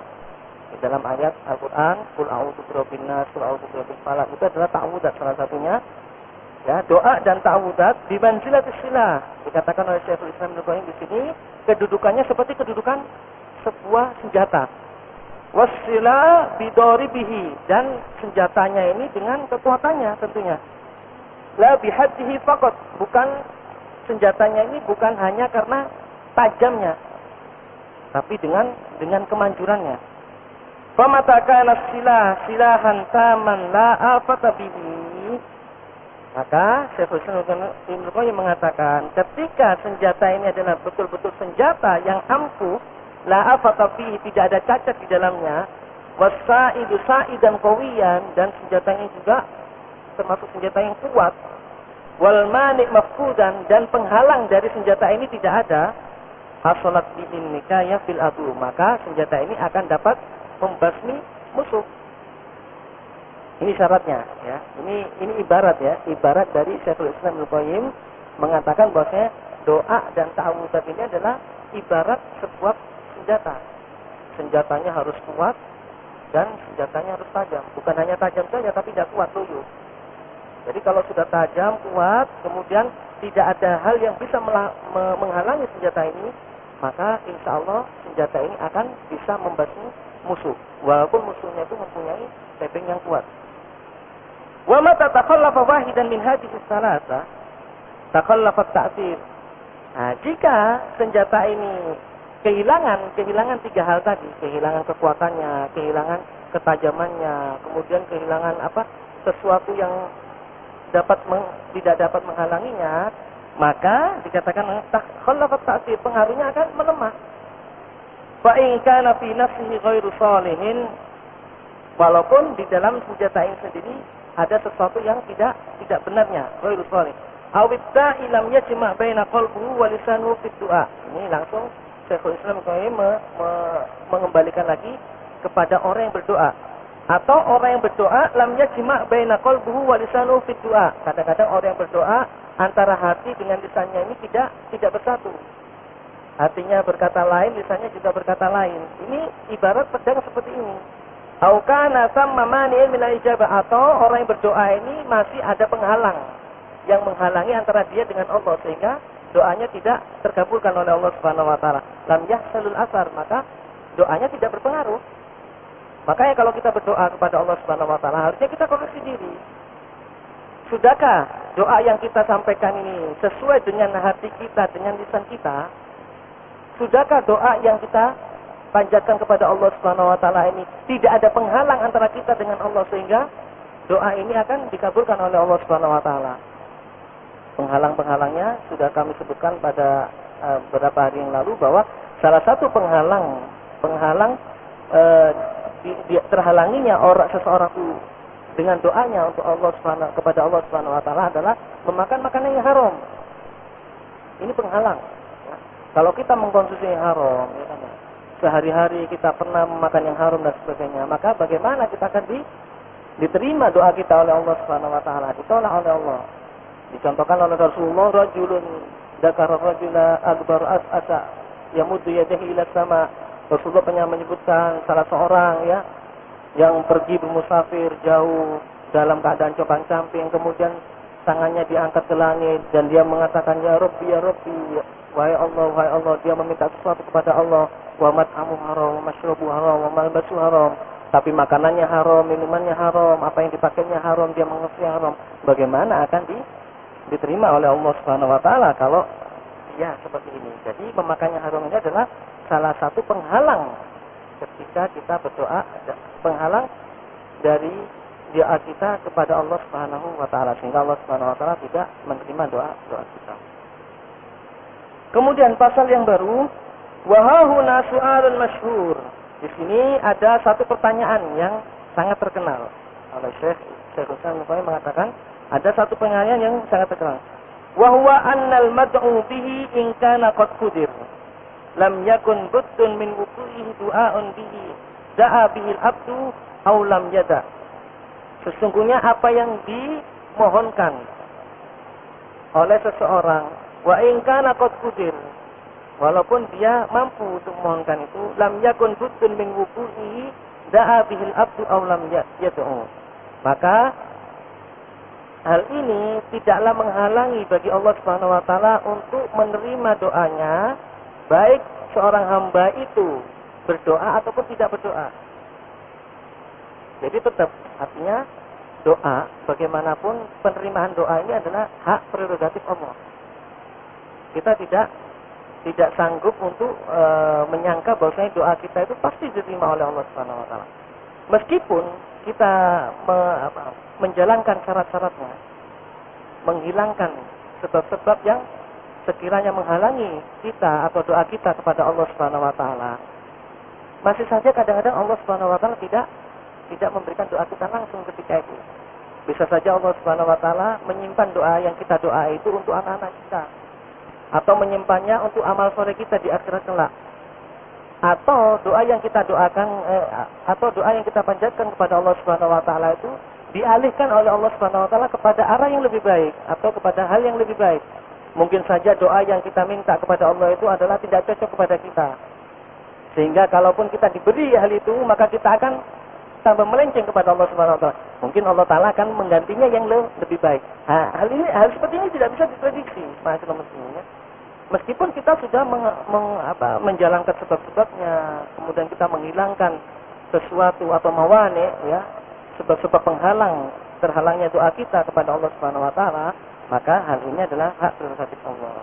Di dalam ayat Al-Qur'an, qul a'udzu birabbin nas, qul a'udzu birabbil falaq, itu adalah ta'awudzat salah satunya. Ya, doa dan ta'awudzat bimanzilatis silah. Dikatakan oleh Syekhul Islam Ibnu Qayyim di sini, kedudukannya seperti kedudukan sebuah senjata. Wasila bidoribihi, dan senjatanya ini dengan kekuatannya tentunya. La bihaddihi faqat, bukan senjatanya ini bukan hanya karena tajamnya, tapi dengan kemanjurannya. Famata kana silahan taman la afata bihi, maka Syekhul Islam Ibnu Qayyim mengatakan ketika senjata ini adalah betul-betul senjata yang ampuh, la afata bihi, tidak ada cacat di dalamnya, wasaidu saidan qawiyan, dan senjatanya juga termasuk senjata yang kuat, wal manik mafkudan, dan penghalang dari senjata ini tidak ada, hasolat bihin nikayah fil adu, maka senjata ini akan dapat membasmi musuh. Ini syaratnya, ya. Ini ibarat dari Syekhul Islam Ibnu Qayyim mengatakan bahwasanya doa dan ta'awudzat ini adalah ibarat sebuah senjata. Senjatanya harus kuat dan senjatanya harus tajam. Bukan hanya tajam saja, tapi tidak kuat, loyo. Jadi kalau sudah tajam, kuat, kemudian tidak ada hal yang bisa menghalangi senjata ini, maka insya Allah senjata ini akan bisa membasmi musuh. Walaupun musuhnya itu mempunyai tebing yang kuat. Wa mata takhallafa wahidan min hadhihi tsalatsa, takhallafa at-ta'thir. Nah, jika senjata ini kehilangan 3 hal tadi, kehilangan kekuatannya, kehilangan ketajamannya, kemudian kehilangan sesuatu yang tidak dapat menghalanginya, maka dikatakan khallafat ta'sir, pengaruhnya akan melemah. Fa in kana fi nafsihi ghairu salihin, walaupun di dalam senjata ini sendiri ada sesuatu yang tidak benarnya, ghairu salih. Awibta ilam yajma' baina qalbihi wa lisanuhu fi du'a. Ini langsung Syekhul Islam mengembalikan lagi kepada orang yang berdoa. Atau orang yang berdoa lam yajma' baina qalbihi wa lisanuhu fi du'a. Kadang-kadang orang yang berdoa antara hati dengan lisannya ini tidak bersatu. Hatinya berkata lain, lisannya juga berkata lain. Ini ibarat pedang seperti ini. Au kana samma mani'in min al-ijabah, atau orang yang berdoa ini masih ada penghalang yang menghalangi antara dia dengan Allah sehingga doanya tidak terkabulkan oleh Allah Subhanahu wa taala. Lam yahsalul asar, maka doanya tidak berpengaruh. Makanya kalau kita berdoa kepada Allah Subhanahu wa taala, harusnya kita koreksi diri. Sudahkah doa yang kita sampaikan ini sesuai dengan hati kita, dengan lisan kita? Sudahkah doa yang kita panjatkan kepada Allah Subhanahu wa taala ini tidak ada penghalang antara kita dengan Allah sehingga doa ini akan dikabulkan oleh Allah Subhanahu wa taala? Penghalang-penghalangnya sudah kami sebutkan pada beberapa hari yang lalu bahwa salah satu penghalang terhalanginya seseorang itu dengan doanya untuk kepada Allah Subhanahu wa taala adalah memakan makanan yang haram. Ini penghalang. Kalau kita mengkonsumsi yang haram, ya kan, sehari-hari kita pernah memakan yang haram dan sebagainya, maka bagaimana kita akan diterima doa kita oleh Allah Subhanahu wa taala? Ditolak oleh Allah. Dicontohkan oleh Rasulullah, rajulun dzakara rajula akbar as'asa yamuddu yadayhi ila sama. Rasulullah pernah menyebutkan salah seorang ya yang pergi bermusafir jauh dalam keadaan compang-camping, kemudian tangannya diangkat ke langit dan dia mengatakan ya Rabbi ya Rabbi, wahai Allah, dia meminta sesuatu kepada Allah. Wa mat'amu haram, wa masyrabu haram, wa malbasu haram. Tapi makanannya haram, minumannya haram, apa yang dipakainya haram, dia mengerti haram. Bagaimana akan diterima oleh Allah Subhanahu wa taala kalau ya seperti ini? Jadi memakannya haram ini adalah salah satu penghalang ketika kita berdoa, penghalang dari doa kita kepada Allah Subhanahu wa taala, sehingga Allah Subhanahu wa taala tidak menerima doa kita. Kemudian pasal yang baru, wa hahuna su'alun masyhur. Di sini ada satu pertanyaan yang sangat terkenal. Oleh Syekh Husain mengatakan ada satu pertanyaan yang sangat terkenal. Wa huwa annal mad'u bihi in kana qad qudir. Lam yakun buddun min wuqu'ihi du'a'un bihi da'a bihi al-'abdu aw lam yada. Sesungguhnya apa yang dimohonkan oleh seseorang, wa in kana qad qudir, walaupun dia mampu untuk memohonkan itu, lam yakun buddun min wuqu'ihi da'a bihil abdu aw lam yad'u. Maka hal ini tidaklah menghalangi bagi Allah Subhanahu wa taala untuk menerima doanya, baik seorang hamba itu berdoa ataupun tidak berdoa. Jadi tetap artinya doa, bagaimanapun penerimaan doa ini adalah hak prerogatif Allah. Kita tidak sanggup untuk menyangka bahwasanya doa kita itu pasti diterima oleh Allah Subhanahu wa taala. Meskipun kita menjalankan syarat-syaratnya, menghilangkan sebab-sebab yang sekiranya menghalangi kita atau doa kita kepada Allah Subhanahu wa taala, masih saja kadang-kadang Allah Subhanahu wa taala tidak memberikan doa kita langsung ketika itu. Bisa saja Allah Subhanahu wa taala menyimpan doa yang kita doa itu untuk anak-anak kita, atau menyimpannya untuk amal soleh kita di akhirat kelak, atau doa yang kita doakan atau doa yang kita panjatkan kepada Allah Subhanahu wa taala itu dialihkan oleh Allah Subhanahu wa taala kepada arah yang lebih baik atau kepada hal yang lebih baik. Mungkin saja doa yang kita minta kepada Allah itu adalah tidak cocok kepada kita, sehingga kalaupun kita diberi hal itu, maka kita akan tambah melenceng kepada Allah Subhanahu wa taala. Mungkin Allah taala akan menggantinya yang lebih baik. Hal seperti ini tidak bisa diprediksi, masyaallah muslimin. Meskipun kita sudah menjalankan sebab-sebabnya, kemudian kita menghilangkan sesuatu atau mawane, ya, sebab-sebab penghalang terhalangnya doa kita kepada Allah Subhanahu wa taala, maka hal ini adalah hak prerogatif Allah.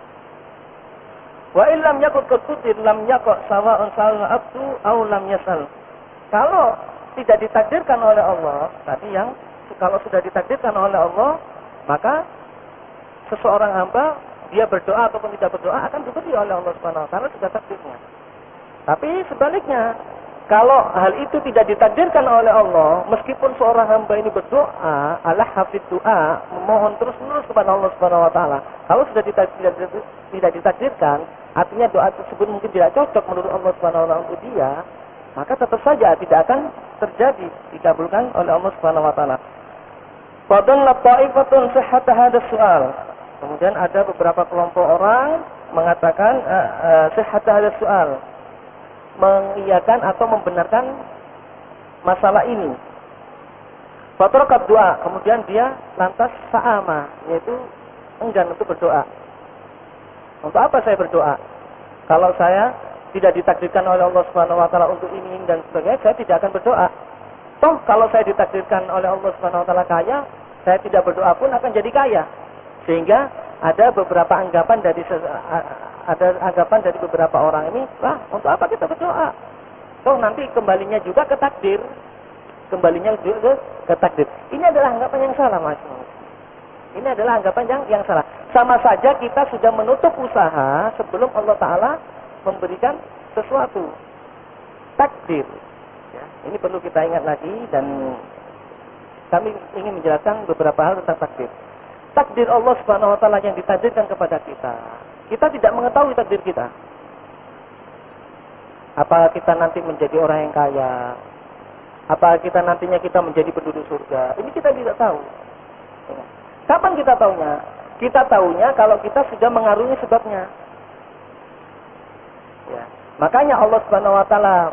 Wa illam yakut qutir lam yakut sawa'un sal abdu aw lam yasal. Kalau tidak ditakdirkan oleh Allah, tadi yang kalau sudah ditakdirkan oleh Allah, maka seseorang hamba dia berdoa ataupun tidak berdoa akan diberi oleh Allah Subhanahu wa taala, sudah takdirnya. Tapi sebaliknya, kalau hal itu tidak ditakdirkan oleh Allah, meskipun seorang hamba ini berdoa, Allah hafid doa, memohon terus-menerus kepada Allah Subhanahu wa taala, kalau sudah tidak ditakdirkan, artinya doa tersebut mungkin tidak cocok menurut Allah Subhanahu wa taala untuk dia, maka tetap saja tidak akan terjadi, dikabulkan oleh Allah Subhanahu wa taala. Fadalla ta'ifatun sihhat hadzal soal. Kemudian ada beberapa kelompok orang mengatakan sihhat hadzal soal, mengiyakan atau membenarkan masalah ini. Fatrakat doa, kemudian dia lantas sa'ama, yaitu enggan untuk berdoa. Untuk apa saya berdoa? Kalau saya tidak ditakdirkan oleh Allah Subhanahu wa taala untuk ini dan sebagainya, saya tidak akan berdoa. Toh kalau saya ditakdirkan oleh Allah Subhanahu wa taala kaya, saya tidak berdoa pun akan jadi kaya. Sehingga ada beberapa anggapan dari beberapa orang ini, wah, untuk apa kita berdoa? Toh nanti kembalinya juga ke takdir. Kembalinya juga ke takdir. Ini adalah anggapan yang salah, Mas. Ini adalah anggapan yang salah. Sama saja kita sudah menutup usaha sebelum Allah taala memberikan sesuatu. Takdir. Ya, ini perlu kita ingat lagi, dan kami ingin menjelaskan beberapa hal tentang takdir. Takdir Allah Subhanahu wa taala yang ditakdirkan kepada kita. Kita tidak mengetahui takdir kita. Apakah kita nanti menjadi orang yang kaya? Apakah kita nantinya kita menjadi penduduk surga? Ini kita tidak tahu. Kapan kita tahunya? Kita tahunya kalau kita sudah mengarungi sebabnya. Ya. Makanya Allah Subhanahu wa taala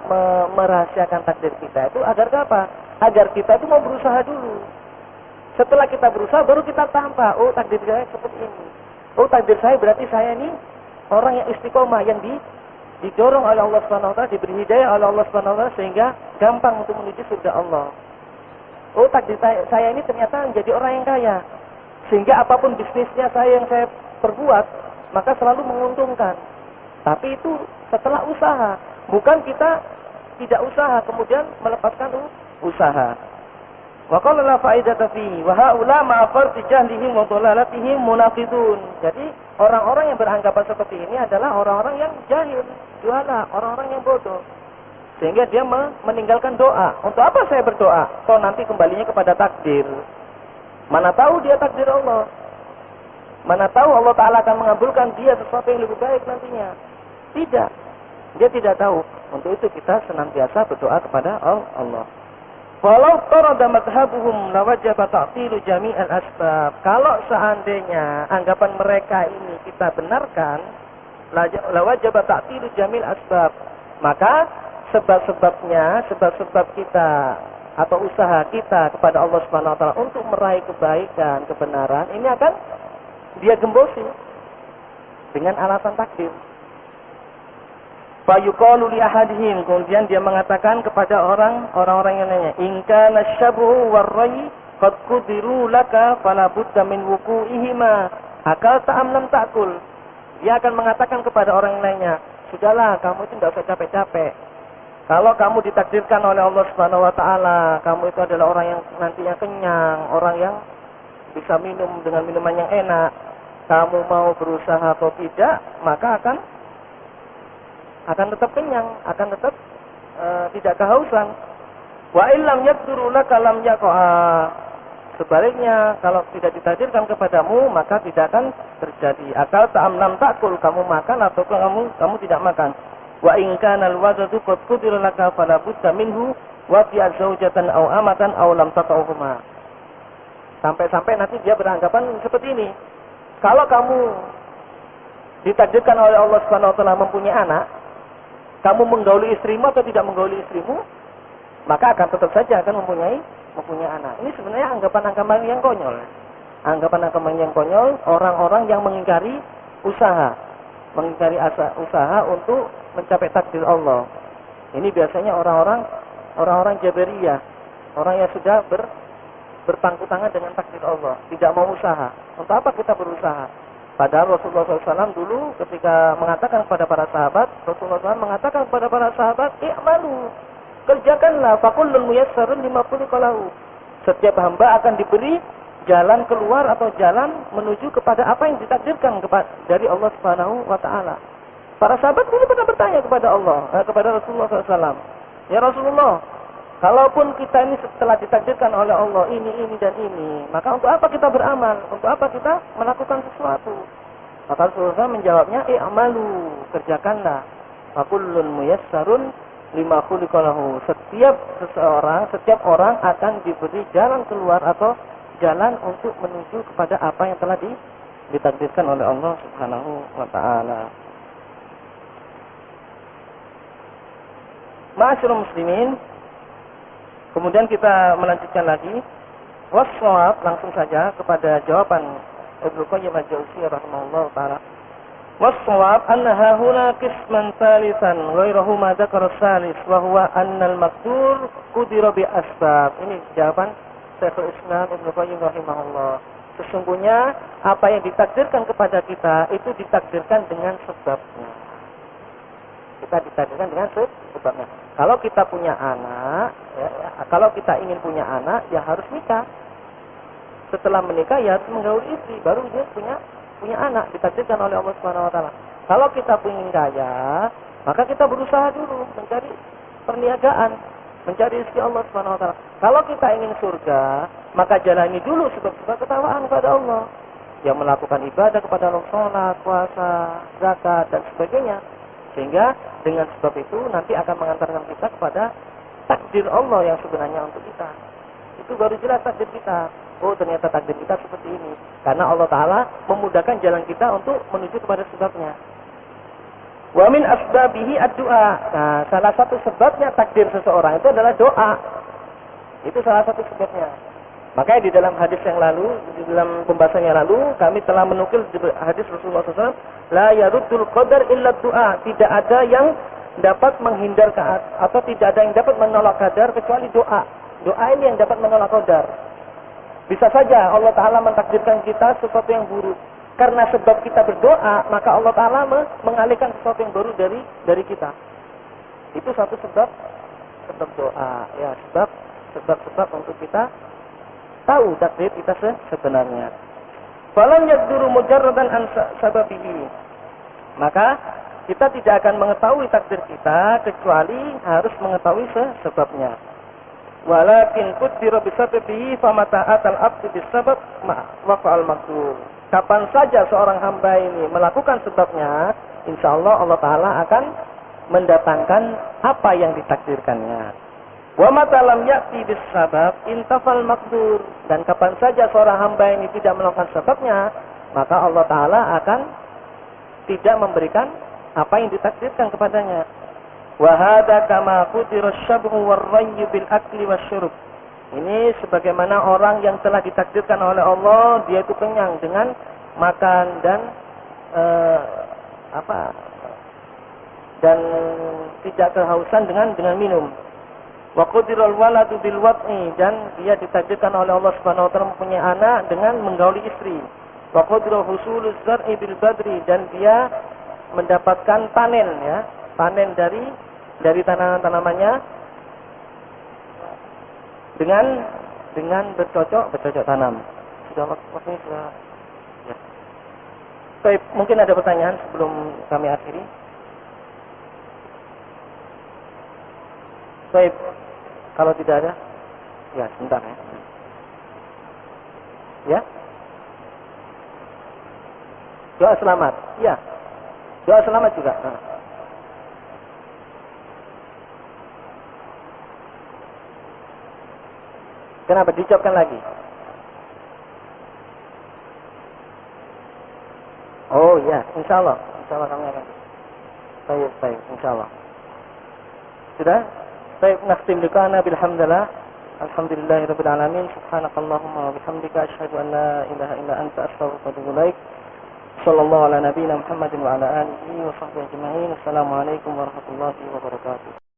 merahasiakan takdir kita itu agar apa? Agar kita itu mau berusaha dulu. Setelah kita berusaha baru kita tampak, oh takdir saya seperti ini. Oh takdir saya berarti saya ini orang yang istiqomah, yang didorong oleh Allah Subhanahu wa taala, diberi hidayah oleh Allah Subhanahu wa taala sehingga gampang untuk menuju surga Allah. Oh takdir saya ini ternyata menjadi orang yang kaya. Sehingga apapun bisnisnya yang saya perbuat, maka selalu menguntungkan. Tapi itu setelah usaha, bukan kita tidak usaha kemudian melepaskan usaha. Wa qala la faidata fi wa haula ma farti jahlihim wa dhalalatihim munafidun. Jadi orang-orang yang beranggapan seperti ini adalah orang-orang yang jahil, juhala, orang-orang yang bodoh. Sehingga dia meninggalkan doa. Untuk apa saya berdoa? Toh nanti kembalinya kepada takdir. Mana tahu dia takdir Allah. Mana tahu Allah Ta'ala akan mengabulkan dia sesuatu yang lebih baik nantinya. Tidak. Dia tidak tahu. Untuk itu kita senantiasa berdoa kepada Allah. Walau tarada madhabuhum lawajaba ta'tilu jami'al asbab. Kalau seandainya anggapan mereka ini kita benarkan, lawajaba ta'tilu jami'al asbab. Maka sebab-sebab kita atau usaha kita kepada Allah Subhanahu wa taala untuk meraih kebaikan, kebenaran, ini akan dia gembosi dengan alasan takdir. Fayuqalu li ahadihim, kemudian dia mengatakan kepada orang-orang yang nanya, in kana asyabu warrai qad qudiru laka fala budda min wuqu'ihima akal ta'am lam ta'kul. Dia akan mengatakan kepada orang yang lainnya, sudahlah kamu itu tidak usah capek-capek. Kalau kamu ditakdirkan oleh Allah Subhanahu wa taala, kamu itu adalah orang yang nantinya kenyang, orang yang bisa minum dengan minuman yang enak. Kamu mau berusaha atau tidak, maka akan tetap kenyang, akan tetap tidak kehausan. Wa illam yaqdiru laka lam yaqa. Sebaliknya, kalau tidak ditakdirkan kepadamu, maka tidak akan terjadi. Akal ta'am lam ta'kul, kamu makan atau kamu tidak makan. Wa in kana al-wadatu qad qudira laka fala budda minhu wa fi zawjatan aw amatan aw lam tatawhuma. Sampai-sampai nanti dia beranggapan seperti ini. Kalau kamu ditakdirkan oleh Allah Subhanahu wa taala mempunyai anak, kamu menggauli istrimu atau tidak menggauli istrimu, maka akan tetap saja akan mempunyai anak. Ini sebenarnya anggapan-anggapan yang konyol. Anggapan-anggapan yang konyol orang-orang yang mengingkari usaha untuk mencapai takdir Allah. Ini biasanya orang-orang Jabariyah, orang yang sudah berpangku tangan dengan takdir Allah, tidak mau usaha. Untuk apa kita berusaha? Padahal Rasulullah SAW dulu ketika mengatakan kepada para sahabat, Rasulullah SAW mengatakan kepada para sahabat, i'malu, Kerjakanlah, fakullun muyassarun lima khuliqa lahu. Setiap hamba akan diberi jalan keluar atau jalan menuju kepada apa yang ditakdirkan dari Allah Subhanahu wa taala. Para sahabat dulu pernah bertanya kepada kepada Rasulullah SAW. Ya Rasulullah, kalaupun kita ini setelah ditakdirkan oleh Allah ini dan ini, maka untuk apa kita beramal? Untuk apa kita melakukan sesuatu? Maka Rasulullah menjawabnya, i'malu, kerjakanlah. Fakullun muyassarun lima khuliqa lahu. Setiap orang akan diberi jalan keluar atau jalan untuk menuju kepada apa yang telah ditakdirkan oleh Allah Subhanahu wa taala. Ma'asyiral muslimin, kemudian kita melanjutkan lagi. Wasshawab, langsung saja kepada jawaban Ibnu Qayyim al-Jauziyah rahimahullah taala. Wasshawab anna hahuna qisman tsalitsan ghairahu ma dzakara salis wa huwa anna al-maqdur qudira bi asbab. Ini jawaban Syekhul Islam Ibnu Qayyim rahimahullah. Sesungguhnya apa yang ditakdirkan kepada kita itu ditakdirkan dengan sebabnya. Kita ditakdirkan dengan sebabnya. Kalau kita punya anak, kalau kita ingin punya anak, ya harus nikah. Setelah menikah, ya harus menggauli istri, baru dia punya anak, ditakdirkan oleh Allah Subhanahu wa taala. Kalau kita ingin kaya, maka kita berusaha dulu mencari perniagaan, mencari rezeki Allah Subhanahu wa taala. Kalau kita ingin surga, maka jalani dulu sebab-sebab ketakwaan kepada Allah. Yang melakukan ibadah kepada Allah, salat, puasa, zakat dan sebagainya. Sehingga dengan sebab itu nanti akan mengantarkan kita kepada takdir Allah yang sebenarnya untuk kita. Itu baru jelas takdir kita. Oh, ternyata takdir kita seperti ini. Karena Allah Ta'ala memudahkan jalan kita untuk menuju kepada sebabnya. Wa min asbabihi ad-du'a. Nah, salah satu sebabnya takdir seseorang itu adalah doa. Itu salah satu sebabnya. Makanya di dalam hadis yang lalu, di dalam pembahasan yang lalu, kami telah menukil hadis Rasulullah SAW, la yaruddul qadar illa du'a. Tidak ada yang dapat menghindarkan atau tidak ada yang dapat menolak qadar kecuali doa. Doa ini yang dapat menolak qadar. Bisa saja Allah Ta'ala mentakdirkan kita sesuatu yang buruk. Karena sebab kita berdoa, maka Allah Ta'ala mengalihkan sesuatu yang baru dari kita. Itu satu sebab doa. Ya, sebab untuk kita tahu takdir kita sebenarnya. Falam yaqduru mujarradan an sababihi. Maka kita tidak akan mengetahui takdir kita kecuali harus mengetahui sebabnya. Walakin qaddara bisababihi famata atal abdu bisabab wa fa'al maqdur. Kapan saja seorang hamba ini melakukan sebabnya, insyaallah Allah Taala akan mendatangkan apa yang ditakdirkannya. Wa mata lam ya'ti bis-sabab intafal maqdur. Dan kapan saja seorang hamba ini tidak melakukan sebabnya, maka Allah Ta'ala akan tidak memberikan apa yang ditakdirkan kepadanya. Wa hadza kama qudira asy-syab'u war-rayyu bil akli wasyurb. Ini sebagaimana orang yang telah ditakdirkan oleh Allah, dia itu kenyang dengan makan dan dan tidak kehausan dengan minum. Wa qudiral waladu bil wat'i, dan dia ditakdirkan oleh Allah Subhanahu wa taala mempunyai anak dengan menggauli istri. Wa qudira husuluz zar'i bil badri, dan dia mendapatkan panen dari tanaman-tanamannya dengan bercocok tanam. Sudah waktunya sudah. Ya. Baik, mungkin ada pertanyaan sebelum kami akhiri. Baik, kalau tidak ada, ya sebentar ya. Ya. Doa selamat, ya. Doa selamat juga. Nah. Kenapa diucapkan lagi? Oh ya, insya Allah kami akan. Baik, insya Allah. Sudah? Baik, nakhtim liqa'ana bilhamdulillah. Alhamdulillahirabbil alamin. Subhanakallahumma wa bihamdika asyhadu an la ilaha illa anta astaghfiruka wa atubu ilaik. Sallallahu ala nabiyyina Muhammadin wa ala alihi wa sahbihi ajma'in. Assalamualaikum warahmatullahi wabarakatuh.